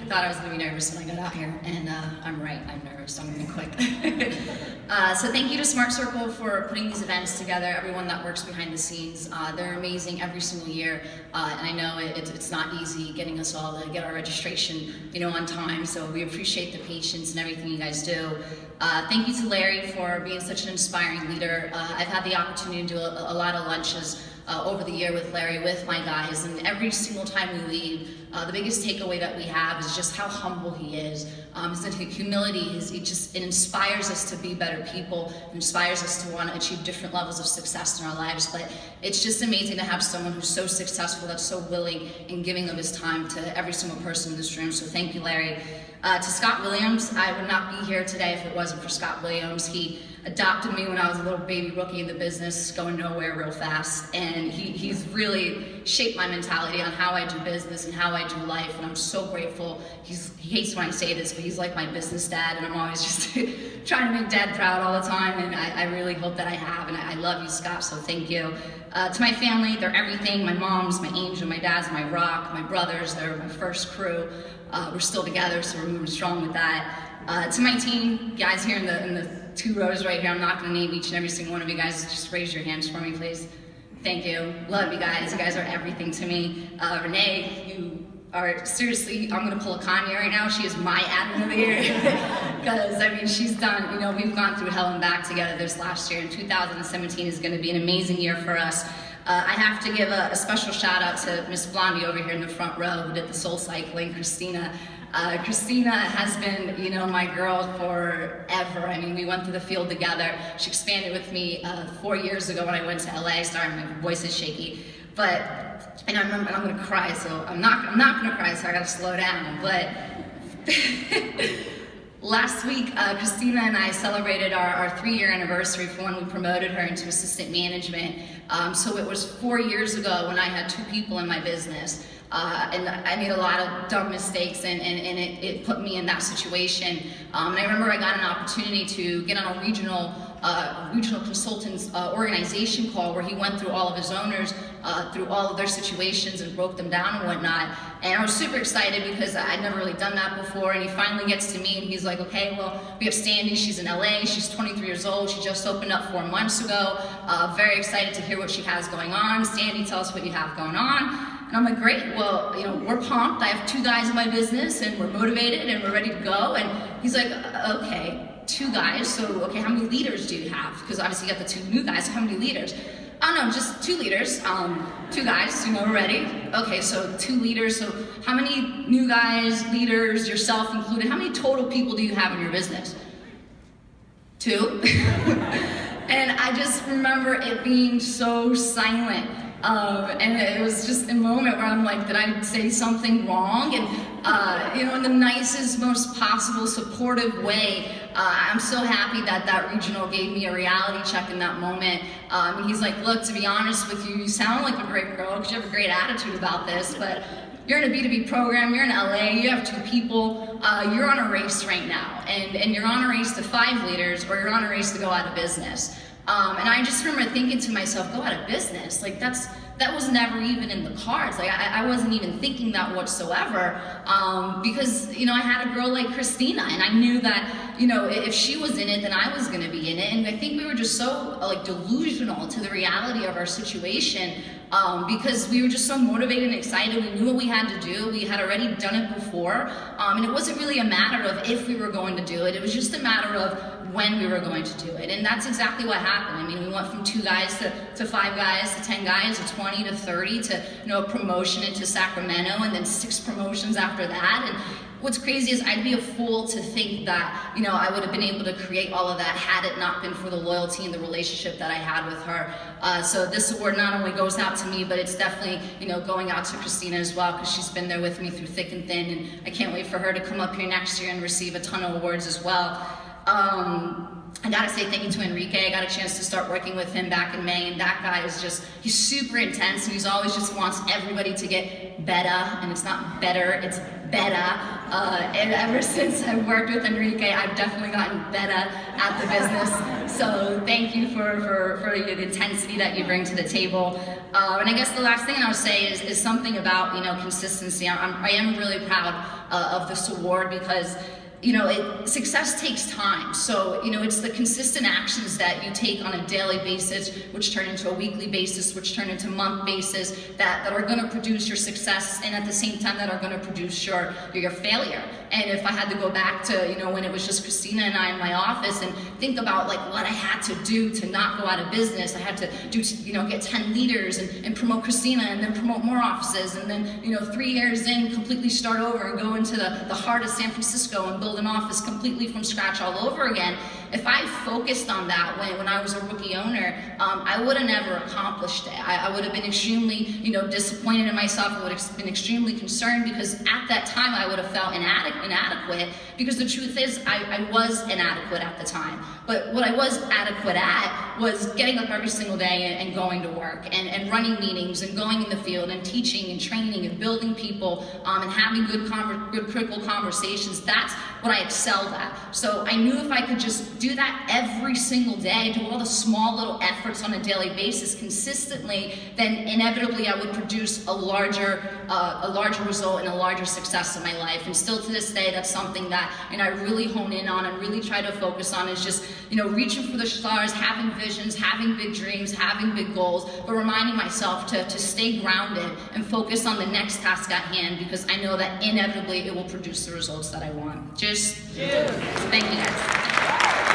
thought I was going to be nervous when I got out here, and I'm right, I'm nervous, so I'm going to be quick. So thank you to Smart Circle for putting these events together, everyone that works behind the scenes. They're amazing every single year, and I know it's not easy getting us all to get our registration, on time, so we appreciate the patience and everything you guys do. Thank you to Larry for being such an inspiring leader. I've had the opportunity to do a lot of lunches over the year with Larry, with my guys, and every single time we leave, the biggest takeaway that we have is just how humble he is. His humility, it inspires us to be better people, it inspires us to want to achieve different levels of success in our lives, but it's just amazing to have someone who's so successful, that's so willing and giving of his time to every single person in this room, so thank you, Larry. To Scott Williams, I would not be here today if it wasn't for Scott Williams. He adopted me when I was a little baby rookie in the business, going nowhere real fast, and he's really shaped my mentality on how I do business and how I do life, and I'm so grateful. He hates when I say this, but he's like my business dad, and I'm always just trying to make dad proud all the time, and I really hope that I have, and I love you, Scott, so thank you. To my family, they're everything. My mom's my angel, my dad's my rock, my brothers, they're my first crew. We're still together, so we're moving strong with that. To my team, guys here in the 2 rows right here, I'm not going to name each and every single one of you guys. Just raise your hands for me, please. Thank you. Love you guys. You guys are everything to me. Renee, you are seriously, I'm going to pull a Kanye right now. She is my admin of the year. Because, I mean, she's done, we've gone through hell and back together this last year, and 2017 is going to be an amazing year for us. I have to give a special shout out to Miss Blondie over here in the front row who did the soul cycling, Christina. Christina has been, my girl forever. I mean, we went through the field together. She expanded with me 4 years ago when I went to LA. Sorry, my voice is shaky. But, and I remember, I'm gonna cry, so I'm not gonna cry, so I gotta slow down. But last week, Christina and I celebrated our 3-year anniversary for when we promoted her into assistant management. So it was 4 years ago when I had 2 people in my business. And I made a lot of dumb mistakes, and it put me in that situation. And I remember I got an opportunity to get on a regional consultants organization call where he went through all of his owners, through all of their situations and broke them down and whatnot. And I was super excited because I'd never really done that before, and he finally gets to me and he's like, okay, well, we have Sandy, she's in LA, she's 23 years old, she just opened up 4 months ago, very excited to hear what she has going on. Sandy, tell us what you have going on. And I'm like, great, well, we're pumped. I have 2 guys in my business and we're motivated and we're ready to go. And he's like, okay, 2 guys, so okay, how many leaders do you have? Because obviously you got the 2 new guys, so how many leaders? Oh no, just 2 leaders, 2 guys, we're ready. Okay, so 2 leaders, so how many new guys, leaders, yourself included, how many total people do you have in your business? 2? And I just remember it being so silent. And it was just a moment where I'm like, did I say something wrong? And, in the nicest, most possible, supportive way, I'm so happy that regional gave me a reality check in that moment. And he's like, look, to be honest with you, you sound like a great girl because you have a great attitude about this, but you're in a B2B program, you're in LA, you have 2 people, you're on a race right now. And you're on a race to 5 leaders, or you're on a race to go out of business. And I just remember thinking to myself, go out of business, like that was never even in the cards. Like I wasn't even thinking that whatsoever, because I had a girl like Christina, and I knew that if she was in it, then I was going to be in it. And I think we were just so delusional to the reality of our situation, because we were just so motivated and excited. We knew what we had to do. We had already done it before, and it wasn't really a matter of if we were going to do it. It was just a matter of when we were going to do it. And that's exactly what happened. I mean, we went from 2 guys to 5 guys to 10 guys to 20 to 30 to a promotion into Sacramento, and then 6 promotions after that. And what's crazy is I'd be a fool to think that I would have been able to create all of that had it not been for the loyalty and the relationship that I had with her. So this award not only goes out to me, but it's definitely going out to Christina as well, because she's been there with me through thick and thin, and I can't wait for her to come up here next year and receive a ton of awards as well. I gotta say thank you to Enrique. I got a chance to start working with him back in May, and that guy is he's super intense, and he's always just wants everybody to get better, and it's not better, it's better. And ever since I've worked with Enrique, I've definitely gotten better at the business. So thank you for the intensity that you bring to the table. And I guess the last thing I'll say is something about, you know, consistency. I am really proud of this award because, you know, success takes time. So, you know, it's the consistent actions that you take on a daily basis, which turn into a weekly basis, which turn into month basis, that are gonna produce your success, and at the same time that are gonna produce your failure. And if I had to go back to, you know, when it was just Christina and I in my office and think about like what I had to do to not go out of business, I had to do, you know, get 10 leaders and promote Christina and then promote more offices, and then, you know, 3 years in, completely start over and go into the heart of San Francisco and build an office completely from scratch all over again. If I focused on that when I was a rookie owner, I would have never accomplished it. I would have been extremely, you know, disappointed in myself. I would have been extremely concerned because at that time I would have felt inadequate, because the truth is I was inadequate at the time. But what I was adequate at was getting up every single day and going to work and running meetings and going in the field and teaching and training and building people and having good critical conversations. That's what I excelled at. So I knew if I could just do that every single day, do all the small little efforts on a daily basis consistently, then inevitably I would produce a larger result and a larger success in my life. And still to this day, that's something that, and I really hone in on and really try to focus on, is just, you know, reaching for the stars, having visions, having big dreams, having big goals, but reminding myself to stay grounded and focus on the next task at hand, because I know that inevitably it will produce the results that I want. Cheers. Thank you guys.